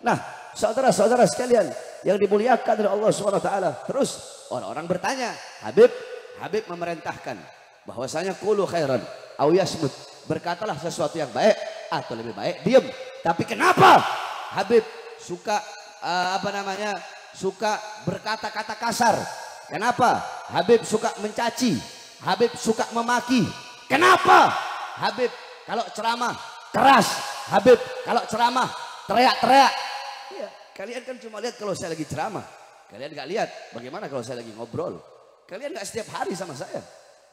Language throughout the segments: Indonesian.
Nah, saudara-saudara sekalian yang dimuliakan oleh Allah Subhanahu wa taala. Terus orang-orang bertanya, Habib memerintahkan bahwasanya qulu khairan aw yasmut. Berkatalah sesuatu yang baik atau lebih baik diam. Tapi kenapa Habib suka suka berkata-kata kasar? Kenapa Habib suka mencaci? Habib suka memaki? Kenapa Habib kalau ceramah keras? Habib kalau ceramah teriak-teriak? Iya, kalian kan cuma lihat kalau saya lagi ceramah. Kalian nggak lihat bagaimana kalau saya lagi ngobrol. Kalian nggak setiap hari sama saya.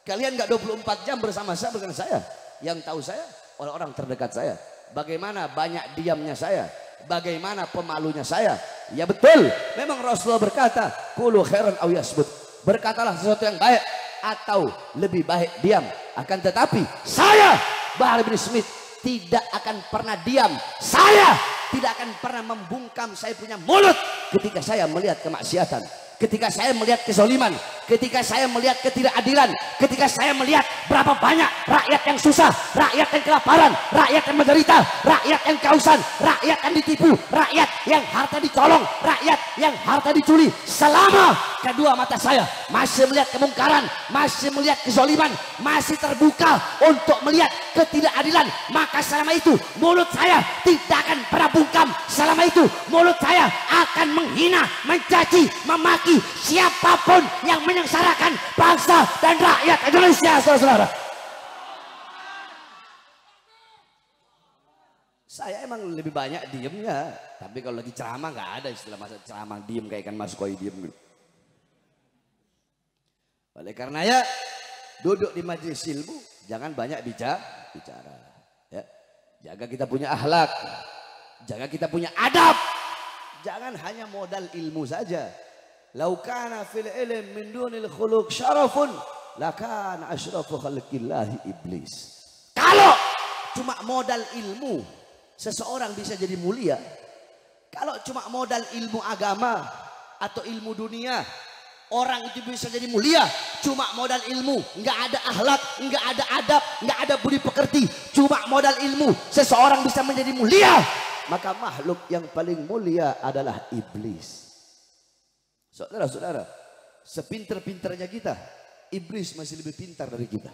Kalian nggak 24 jam bersama saya dengan saya. Yang tahu saya orang-orang terdekat saya. Bagaimana banyak diamnya saya. Bagaimana pemalunya saya. Ya betul. Memang Rasulullah berkata, qulu khairan aw yasmut. Berkatalah sesuatu yang baik atau lebih baik diam. Akan tetapi saya Bahar bin Smith tidak akan pernah diam. Saya tidak akan pernah membungkam saya punya mulut ketika saya melihat kemaksiatan, ketika saya melihat kezaliman, ketika saya melihat ketidakadilan, ketika saya melihat berapa banyak rakyat yang susah, rakyat yang kelaparan, rakyat yang menderita, rakyat yang kehausan, rakyat yang ditipu, rakyat yang harta dicolong, rakyat yang harta dicuri. Selama kedua mata saya masih melihat kemungkaran, masih melihat kezaliman, masih terbuka untuk melihat ketidakadilan, maka selama itu mulut saya tidak akan pernah bungkam. Selama itu mulut saya akan menghina, mencaci, memaki siapapun yang menyengsarakan bangsa dan rakyat Indonesia, saudara-saudara. Saya emang lebih banyak diemnya, tapi kalau lagi ceramah nggak ada istilah masa ceramah diem kayak ikan mas koi diem. Oleh karenanya duduk di majelis ilmu jangan banyak bicara, ya. Jaga kita punya akhlak, jaga kita punya adab, jangan hanya modal ilmu saja. Lau kana fil ilm min dunil khuluq syarafun lakana asyrafu khalqillahi iblis. Kalau cuma modal ilmu seseorang bisa jadi mulia. Kalau cuma modal ilmu agama atau ilmu dunia orang itu bisa jadi mulia. Cuma modal ilmu, nggak ada akhlak, nggak ada adab, nggak ada budi pekerti, cuma modal ilmu seseorang bisa menjadi mulia. Maka makhluk yang paling mulia adalah iblis. Saudara-saudara, sepinter-pinternya kita, iblis masih lebih pintar dari kita.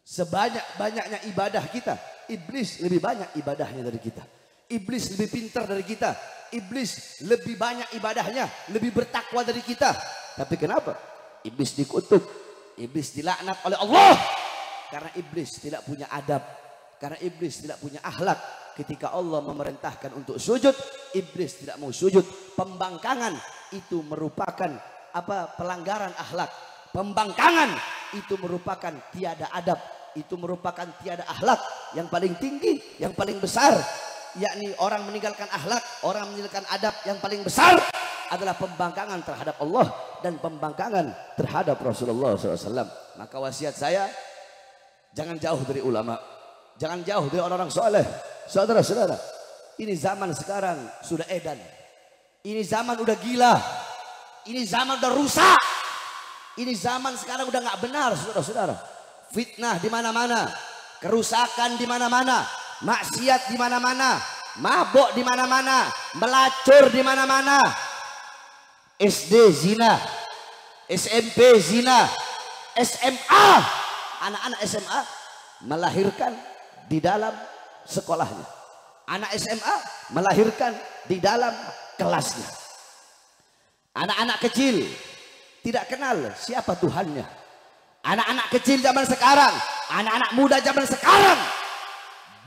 Sebanyak-banyaknya ibadah kita, iblis lebih banyak ibadahnya dari kita. Iblis lebih pintar dari kita, iblis lebih banyak ibadahnya, lebih bertakwa dari kita. Tapi kenapa? Iblis dikutuk, iblis dilaknat oleh Allah. Karena iblis tidak punya adab, karena iblis tidak punya akhlak. Ketika Allah memerintahkan untuk sujud, iblis tidak mau sujud. Pembangkangan itu merupakan pelanggaran akhlak. Pembangkangan itu merupakan tiada adab, itu merupakan tiada akhlak. Yang paling tinggi, yang paling besar, yakni orang meninggalkan akhlak, orang meninggalkan adab, yang paling besar adalah pembangkangan terhadap Allah dan pembangkangan terhadap Rasulullah SAW. Maka wasiat saya, jangan jauh dari ulama, jangan jauh dari orang-orang soleh. Saudara-saudara, ini zaman sekarang sudah edan, ini zaman udah gila, ini zaman udah rusak, ini zaman sekarang udah nggak benar, saudara-saudara. Fitnah di mana-mana, kerusakan di mana-mana, maksiat di mana-mana, mabuk di mana-mana, melacur di mana-mana. SD zina, SMP zina, SMA, anak-anak SMA melahirkan di dalam sekolahnya, anak SMA melahirkan di dalam kelasnya. Anak-anak kecil tidak kenal siapa Tuhannya. Anak-anak kecil zaman sekarang, anak-anak muda zaman sekarang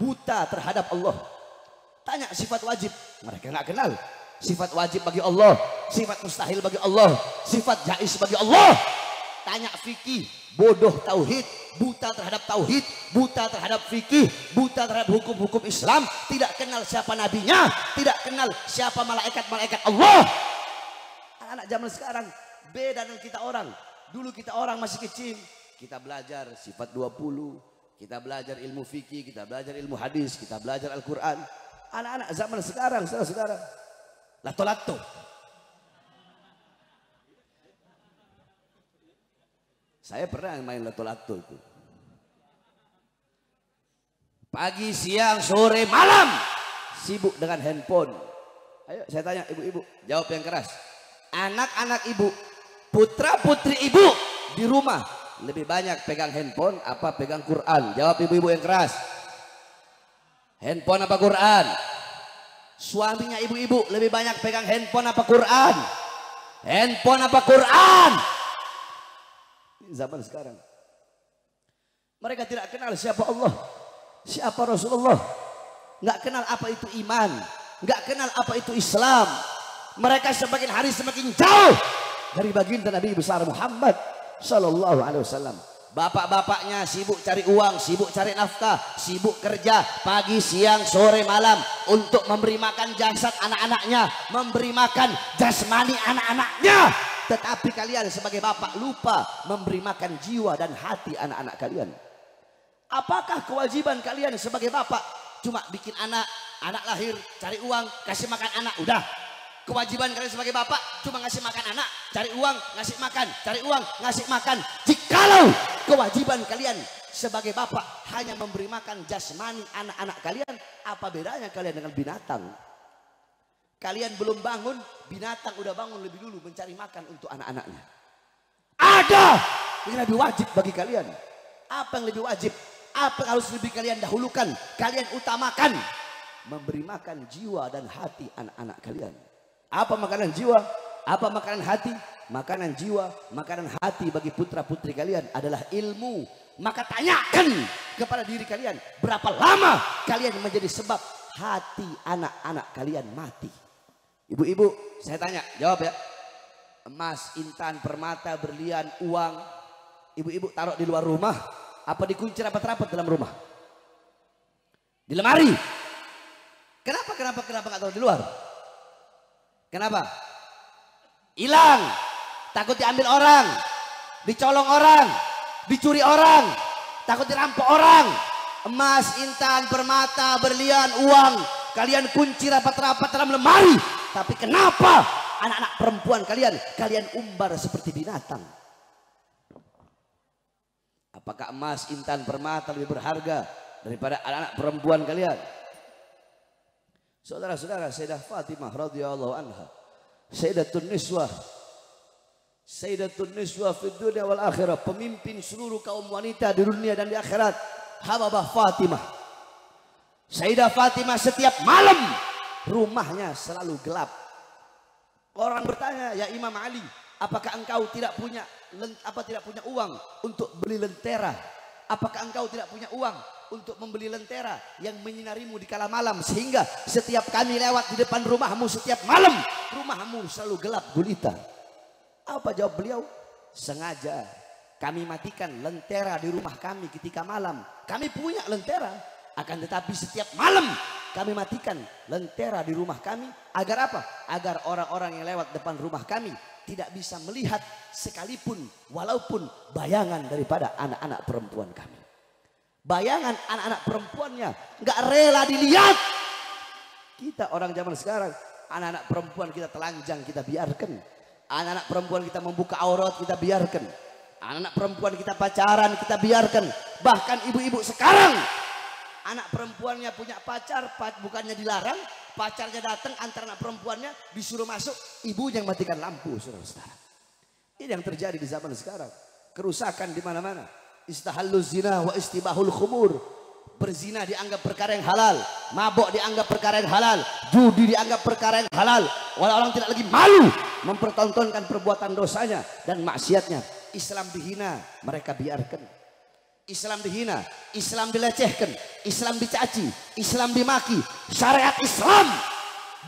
buta terhadap Allah. Tanya sifat wajib, mereka nggak kenal. Sifat wajib bagi Allah, sifat mustahil bagi Allah, sifat jaiz bagi Allah. Tanya fikih, bodoh tauhid, buta terhadap tauhid, buta terhadap fikih, buta terhadap hukum-hukum Islam, tidak kenal siapa nabinya, tidak kenal siapa malaikat-malaikat Allah. Anak-anak zaman sekarang beda dengan kita orang. Dulu kita orang masih kecil, kita belajar sifat 20, kita belajar ilmu fikih, kita belajar ilmu hadis, kita belajar Al-Quran. Anak-anak zaman sekarang, saudara-saudara, lato-lato. Saya pernah main lato-lato itu. Pagi, siang, sore, malam sibuk dengan handphone. Ayo saya tanya ibu-ibu, jawab yang keras. Anak-anak ibu, putra-putri ibu di rumah lebih banyak pegang handphone apa pegang Quran? Jawab ibu-ibu yang keras. Handphone apa Quran? Suaminya ibu-ibu lebih banyak pegang handphone apa Quran? Handphone apa Quran? Zaman sekarang mereka tidak kenal siapa Allah, siapa Rasulullah, nggak kenal apa itu iman, nggak kenal apa itu Islam. Mereka semakin hari semakin jauh dari baginda Nabi besar Muhammad Sallallahu Alaihi Wasallam. Bapak-bapaknya sibuk cari uang, sibuk cari nafkah, sibuk kerja pagi, siang, sore, malam untuk memberi makan jasad anak-anaknya, memberi makan jasmani anak-anaknya. Tetapi kalian sebagai bapak lupa memberi makan jiwa dan hati anak-anak kalian. Apakah kewajiban kalian sebagai bapak cuma bikin anak lahir, cari uang, kasih makan anak, udah? Kewajiban kalian sebagai bapak cuma ngasih makan anak, cari uang, ngasih makan, cari uang, ngasih makan. Jikalau kewajiban kalian sebagai bapak hanya memberi makan jasmani anak-anak kalian, apa bedanya kalian dengan binatang? Kalian belum bangun, binatang udah bangun lebih dulu mencari makan untuk anak-anaknya. Ada yang lebih wajib bagi kalian. Apa yang lebih wajib? Apa yang harus lebih kalian dahulukan, kalian utamakan? Memberi makan jiwa dan hati anak-anak kalian. Apa makanan jiwa? Apa makanan hati? Makanan jiwa, makanan hati bagi putra-putri kalian adalah ilmu. Maka tanyakan kepada diri kalian, berapa lama kalian menjadi sebab hati anak-anak kalian mati? Ibu-ibu, saya tanya, jawab ya. Emas, intan, permata, berlian, uang, ibu-ibu taruh di luar rumah, apa dikunci rapat-rapat dalam rumah? Di lemari. Kenapa nggak taruh di luar? Kenapa? Hilang, takut diambil orang, dicolong orang, dicuri orang, takut dirampok orang. Emas, intan, permata, berlian, uang, kalian kunci rapat-rapat dalam lemari. Tapi kenapa anak-anak perempuan kalian umbar seperti binatang? Apakah emas, intan, permata lebih berharga daripada anak-anak perempuan kalian? Saudara-saudara, Sayyidah Fatimah radhiyallahu anha, Sayyidatun Niswa fid dunya wal akhirah, pemimpin seluruh kaum wanita di dunia dan di akhirat. Habibah Fatimah, Sayyidah Fatimah setiap malam rumahnya selalu gelap. Orang bertanya, ya Imam Ali, apakah engkau tidak punya uang untuk beli lentera? Apakah engkau tidak punya uang untuk membeli lentera yang menyinarimu di kala malam, sehingga setiap kami lewat di depan rumahmu setiap malam rumahmu selalu gelap gulita? Apa jawab beliau? Sengaja kami matikan lentera di rumah kami ketika malam. Kami punya lentera, akan tetapi setiap malam kami matikan lentera di rumah kami. Agar apa? Agar orang-orang yang lewat depan rumah kami tidak bisa melihat sekalipun walaupun bayangan daripada anak-anak perempuan kami. Bayangan anak-anak perempuannya nggak rela dilihat. Kita orang zaman sekarang, anak-anak perempuan kita telanjang kita biarkan. Anak-anak perempuan kita membuka aurat kita biarkan. Anak-anak perempuan kita pacaran kita biarkan. Bahkan ibu-ibu sekarang, anak perempuannya punya pacar, bukannya dilarang, pacarnya datang antara anak perempuannya disuruh masuk, ibunya yang matikan lampu, saudara-saudara. Ini yang terjadi di zaman sekarang. Kerusakan di mana-mana. Istahalluz zina wa istibahul khumur. Berzina dianggap perkara yang halal, mabok dianggap perkara yang halal, judi dianggap perkara yang halal. Orang-orang tidak lagi malu mempertontonkan perbuatan dosanya dan maksiatnya. Islam dihina, mereka biarkan. Islam dihina, Islam dilecehkan, Islam dicaci, Islam dimaki, syariat Islam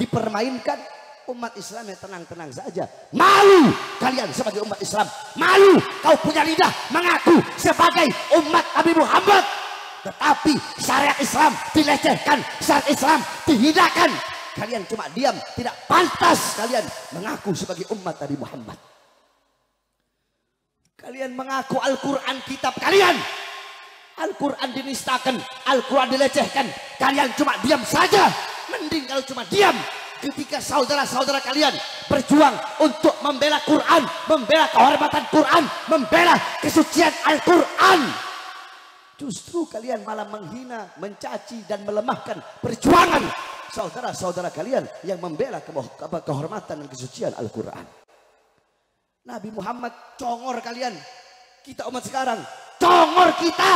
dipermainkan. Umat Islam yang tenang-tenang saja. Malu kalian sebagai umat Islam, malu kau punya lidah mengaku sebagai umat Nabi Muhammad, tetapi syariat Islam dilecehkan, syariat Islam dihinakan. Kalian cuma diam, tidak pantas kalian mengaku sebagai umat Nabi Muhammad. Kalian mengaku Al-Quran kitab kalian, Al-Quran dinistakan, Al-Quran dilecehkan, kalian cuma diam saja. Mending kalau cuma diam ketika saudara-saudara kalian berjuang untuk membela Quran, membela kehormatan Quran, membela kesucian Al-Quran. Justru kalian malah menghina, mencaci dan melemahkan perjuangan saudara-saudara kalian yang membela kehormatan dan kesucian Al-Quran. Nabi Muhammad congor kalian. Kita umat sekarang congor kita.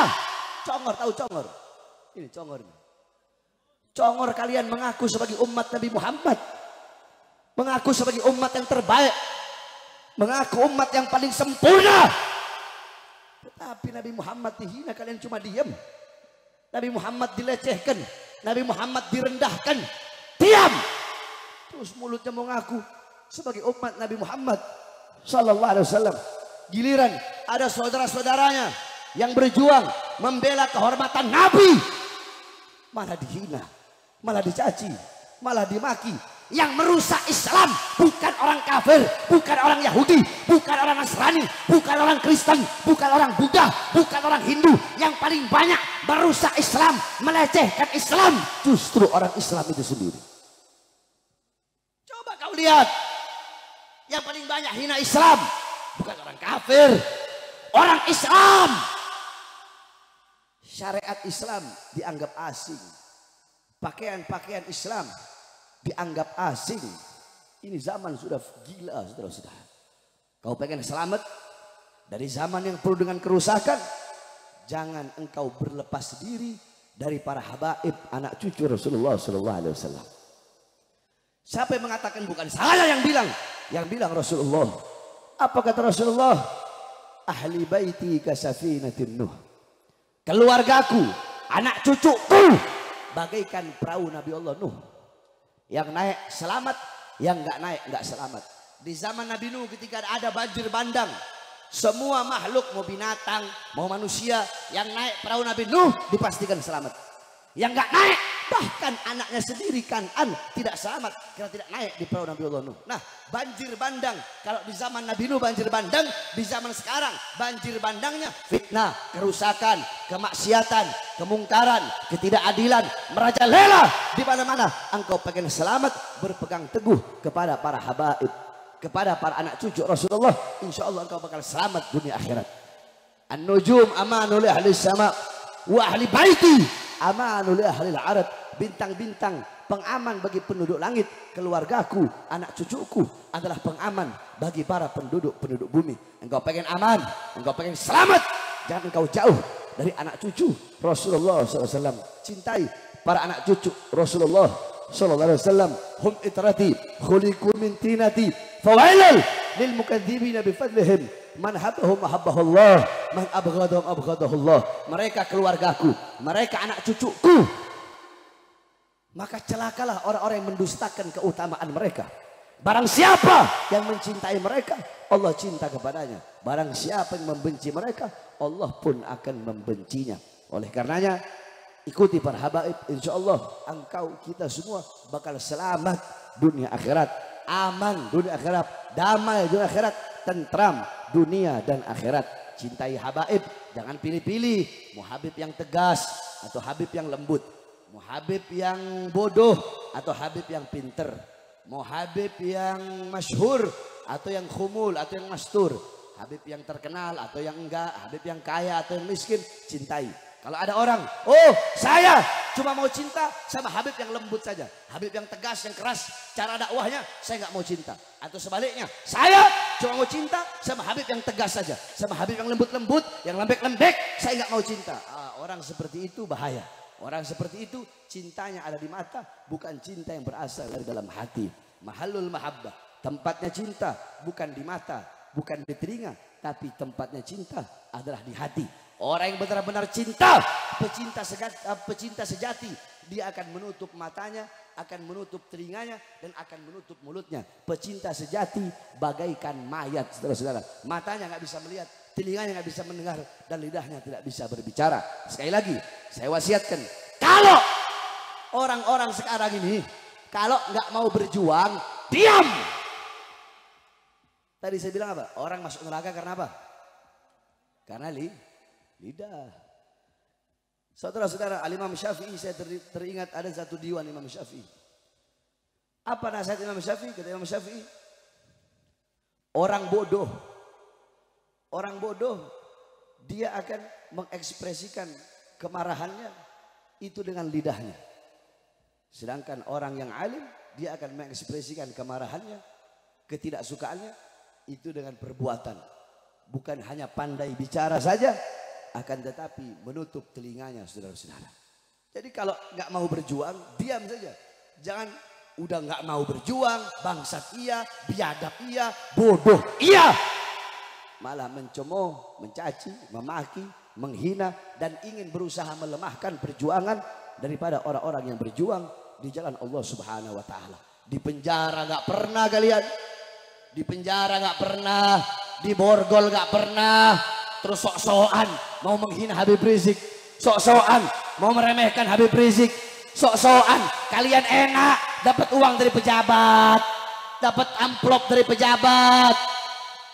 Congor, tahu congor? Ini congornya. Congor kalian mengaku sebagai umat Nabi Muhammad. Mengaku sebagai umat yang terbaik. Mengaku umat yang paling sempurna. Tetapi Nabi Muhammad dihina, kalian cuma diam. Nabi Muhammad dilecehkan. Nabi Muhammad direndahkan. Diam. Terus mulutnya mengaku sebagai umat Nabi Muhammad Sallallahu Alaihi Wasallam. Giliran ada saudara-saudaranya yang berjuang membela kehormatan Nabi, malah dihina, malah dicaci, malah dimaki. Yang merusak Islam bukan orang kafir, bukan orang Yahudi, bukan orang Nasrani, bukan orang Kristen, bukan orang Buddha, bukan orang Hindu. Yang paling banyak merusak Islam, melecehkan Islam, justru orang Islam itu sendiri. Coba kau lihat, yang paling banyak hina Islam bukan orang kafir, orang Islam. Syariat Islam dianggap asing, pakaian-pakaian Islam dianggap asing. Ini zaman sudah gila, saudara-saudara. Kau pengen selamat dari zaman yang penuh dengan kerusakan, jangan engkau berlepas diri dari para habaib, anak cucu Rasulullah Sallallahu Alaihi Wasallam. Siapa yang mengatakan? Bukan saya yang bilang Rasulullah. Apa kata Rasulullah? Ahli baiti kasafinatin Nuh. Keluargaku, anak cucuku bagaikan perahu Nabi Allah Nuh. Yang naik selamat, yang nggak naik nggak selamat. Di zaman Nabi Nuh ketika ada banjir bandang, semua makhluk, mau binatang, mau manusia, yang naik perahu Nabi Nuh dipastikan selamat. Yang nggak naik, bahkan anaknya sendiri Kan'an tidak selamat karena tidak naik di perahu Nabi Allah Nuh. Nah, banjir bandang, kalau di zaman Nabi Nuh banjir bandang, di zaman sekarang banjir bandangnya fitnah, kerusakan, kemaksiatan, kemungkaran, ketidakadilan merajalela di mana-mana. Engkau pengen selamat, berpegang teguh kepada para habaib, kepada para anak cucu Rasulullah, insya Allah engkau bakal selamat dunia akhirat. An-nujum amanul ahli sama wa ahli baiti amanul ahli al-arad. Bintang-bintang pengaman bagi penduduk langit. Keluargaku, anak cucuku adalah pengaman bagi para penduduk bumi. Engkau pengen aman, engkau pengen selamat, jangan engkau jauh dari anak cucu Rasulullah SAW. Cintai para anak cucu Rasulullah Sallallahu Alaihi Wasallam. Hum itrati khuliqu min tinati fawailal lil mukadzibina bifadlihim. Man habbahum ahabbahullah, man abghadahum abghadahullah. Mereka keluargaku, mereka anak cucuku. Maka celakalah orang-orang yang mendustakan keutamaan mereka. Barang siapa yang mencintai mereka, Allah cinta kepadanya. Barang siapa yang membenci mereka, Allah pun akan membencinya. Oleh karenanya, ikuti para habaib, insya Allah engkau, kita semua bakal selamat dunia akhirat, aman dunia akhirat, damai dunia akhirat, tentram dunia dan akhirat. Cintai habaib, jangan pilih-pilih. Mau habib yang tegas atau habib yang lembut, mau habib yang bodoh atau habib yang pinter, mau habib yang masyhur atau yang khumul atau yang mastur, habib yang terkenal atau yang enggak, habib yang kaya atau yang miskin, cintai. Kalau ada orang, oh saya cuma mau cinta sama habib yang lembut saja, habib yang tegas, yang keras cara dakwahnya, saya nggak mau cinta. Atau sebaliknya, saya cuma mau cinta sama habib yang tegas saja, sama habib yang lembut-lembut, yang lembek-lembek, saya nggak mau cinta. Orang seperti itu bahaya. Orang seperti itu cintanya ada di mata, bukan cinta yang berasal dari dalam hati. Mahallul mahabbah, tempatnya cinta bukan di mata, bukan di telinga, tapi tempatnya cinta adalah di hati. Orang yang benar-benar cinta, pecinta sejati, dia akan menutup matanya, akan menutup telinganya, dan akan menutup mulutnya. Pecinta sejati bagaikan mayat, saudara-saudara. Matanya nggak bisa melihat, telinganya nggak bisa mendengar, dan lidahnya tidak bisa berbicara. Sekali lagi, saya wasiatkan, kalau orang-orang sekarang ini, kalau nggak mau berjuang, diam. Tadi saya bilang apa? Orang masuk neraka karena apa? Karena lidah. Saudara-saudara, Al-Imam Syafi'i, saya teringat ada satu diwan Imam Syafi'i. Apa nasihat Imam Syafi'i? Kata Imam Syafi'i, orang bodoh dia akan mengekspresikan kemarahannya itu dengan lidahnya. Sedangkan orang yang alim, dia akan mengekspresikan kemarahannya, ketidaksukaannya itu dengan perbuatan. Bukan hanya pandai bicara saja, akan tetapi menutup telinganya, saudara-saudara. Jadi kalau nggak mau berjuang, diam saja. Jangan udah nggak mau berjuang, bangsat iya, biadab iya, bodoh iya. Malah mencemooh, mencaci, memaki, menghina, dan ingin berusaha melemahkan perjuangan daripada orang-orang yang berjuang di jalan Allah Subhanahu wa Ta'ala. Di penjara nggak pernah kalian, di penjara nggak pernah, di borgol nggak pernah, terus sok-sokan mau menghina Habib Rizik, sok-sokan mau meremehkan Habib Rizik, sok-sokan kalian enak dapat uang dari pejabat, dapat amplop dari pejabat,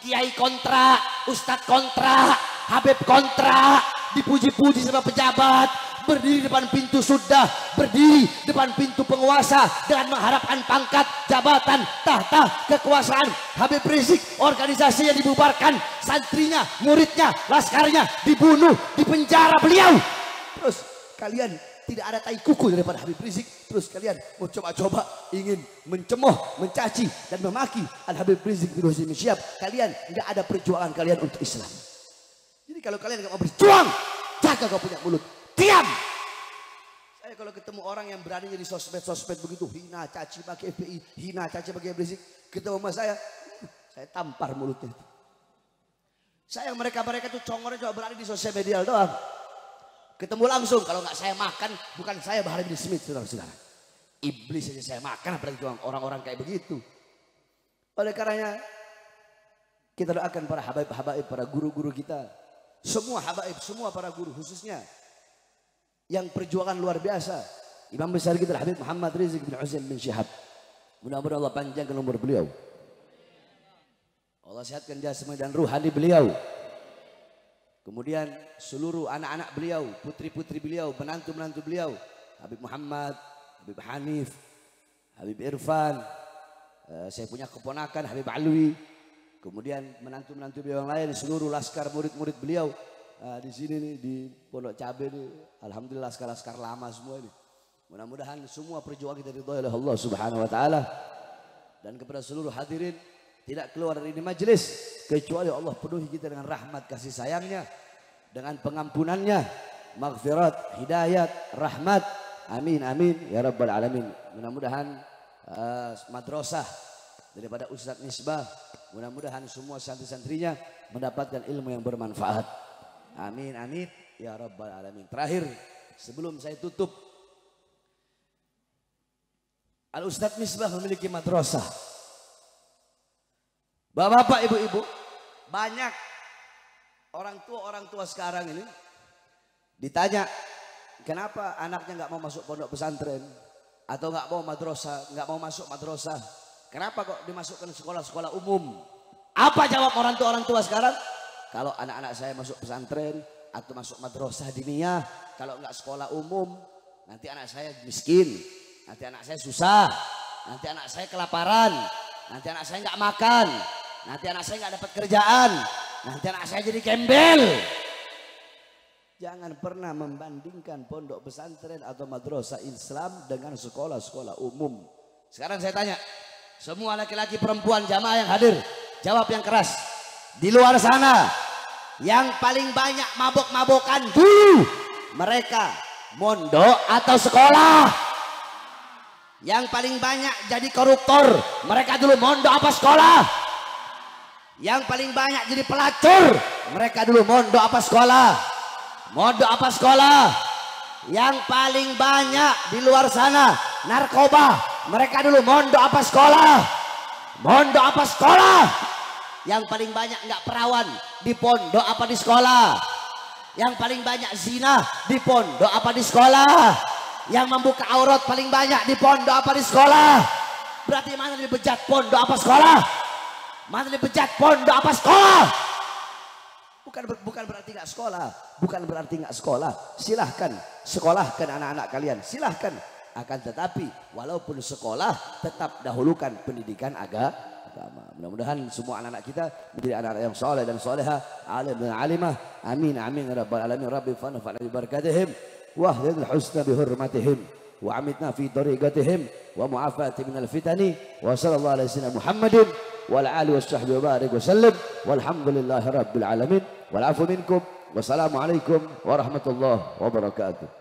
kiai kontra, ustadz kontra, Habib kontra, dipuji-puji sama pejabat. Berdiri depan pintu sudah, berdiri depan pintu penguasa dengan mengharapkan pangkat, jabatan, tahta, kekuasaan. Habib Rizik organisasinya dibubarkan, santrinya, muridnya, laskarnya dibunuh, dipenjara beliau. Terus kalian tidak ada tai kuku daripada Habib Rizik. Terus kalian mau coba-coba ingin mencemooh, mencaci dan memaki Al Habib Rizik bin Husaini Syihab. Kalian tidak ada perjuangan kalian untuk Islam. Jadi kalau kalian nggak mau berjuang, jaga kau punya mulut. Diam. Saya kalau ketemu orang yang berani jadi sosmed begitu, hina caci pakai FPI, hina caci pakai Rizik, ketemu sama saya tampar mulutnya. Saya mereka tuh congornya cuma berani di sosial media doang. Ketemu langsung, kalau nggak saya makan, bukan saya Bahar bin Smith, saudara-saudara. Iblis aja saya makan, apalagi orang-orang kayak begitu. Oleh karenanya kita doakan para habaib-habaib, para guru-guru kita, semua habaib, semua para guru khususnya yang perjuangan luar biasa. Imam besar kita Habib Muhammad Rizik bin Husaini bin Syihab. Mudah-mudahan Allah panjangkan umur beliau. Allah sehatkan jasmani dan ruhani beliau. Kemudian seluruh anak-anak beliau, putri-putri beliau, menantu-menantu beliau. Habib Muhammad, Habib Hanif, Habib Irfan. Saya punya keponakan Habib Alwi. Kemudian menantu-menantu beliau yang lain, seluruh laskar murid-murid beliau. Di sini nih di Pondok Cabe nih, alhamdulillah laskar-laskar lama semua ini. Mudah-mudahan semua perjuangan kita diridhoi oleh Allah Subhanahu wa Ta'ala. Dan kepada seluruh hadirin, tidak keluar dari ini majelis kecuali Allah penuhi kita dengan rahmat kasih sayangnya, dengan pengampunannya, maghfirat, hidayat, rahmat. Amin amin ya rabbal alamin. Mudah-mudahan madrasah daripada Ustadz Misbah, mudah-mudahan semua santri-santrinya mendapatkan ilmu yang bermanfaat. Amin amin ya rabbal alamin. Terakhir sebelum saya tutup, Al Ustadz Misbah memiliki madrasah. Bapak-bapak, ibu-ibu, banyak orang tua sekarang ini ditanya kenapa anaknya nggak mau masuk pondok pesantren atau nggak mau madrasah, nggak mau masuk madrasah. Kenapa kok dimasukkan sekolah-sekolah umum? Apa jawab orang tua sekarang? Kalau anak-anak saya masuk pesantren atau masuk madrasah diniyah, kalau nggak sekolah umum, nanti anak saya miskin, nanti anak saya susah, nanti anak saya kelaparan, nanti anak saya nggak makan, nanti anak saya nggak dapat kerjaan, nanti anak saya jadi gembel. Jangan pernah membandingkan pondok pesantren atau madrasah Islam dengan sekolah-sekolah umum. Sekarang saya tanya, semua laki-laki perempuan jamaah yang hadir, jawab yang keras. Di luar sana yang paling banyak mabok-mabokan dulu mereka mondok atau sekolah? Yang paling banyak jadi koruptor mereka dulu mondok apa sekolah? Yang paling banyak jadi pelacur mereka dulu mondok apa sekolah? Mondok apa sekolah? Yang paling banyak di luar sana narkoba mereka dulu mondok apa sekolah? Mondok apa sekolah? Yang paling banyak nggak perawan di pondok apa di sekolah? Yang paling banyak zina di pondok apa di sekolah? Yang membuka aurat paling banyak di pondok apa di sekolah? Berarti mana lebih bejat, pondok apa sekolah? Mana lebih bejat, pondok apa sekolah? Bukan berarti nggak sekolah, bukan berarti nggak sekolah. Silahkan sekolahkan anak-anak kalian, silahkan. Akan tetapi walaupun sekolah tetap dahulukan pendidikan agama. Mudah-mudahan semua anak-anak kita menjadi anak-anak yang soleh dan soleha, alim dan alimah. Amin amin ya rabbal alamin. Rabbi fanfa'na bi barakatihim wa hdil husna bi hurmatihim. wa amitna fi tariqatihim wa mu'afati minal fitani wa sallallahu alaihi wasallam Muhammadin wa ala alihi washabbihi wa barik wa sallam walhamdulillahi rabbil alamin wal afu minkum wassalamu alaikum warahmatullahi wabarakatuh.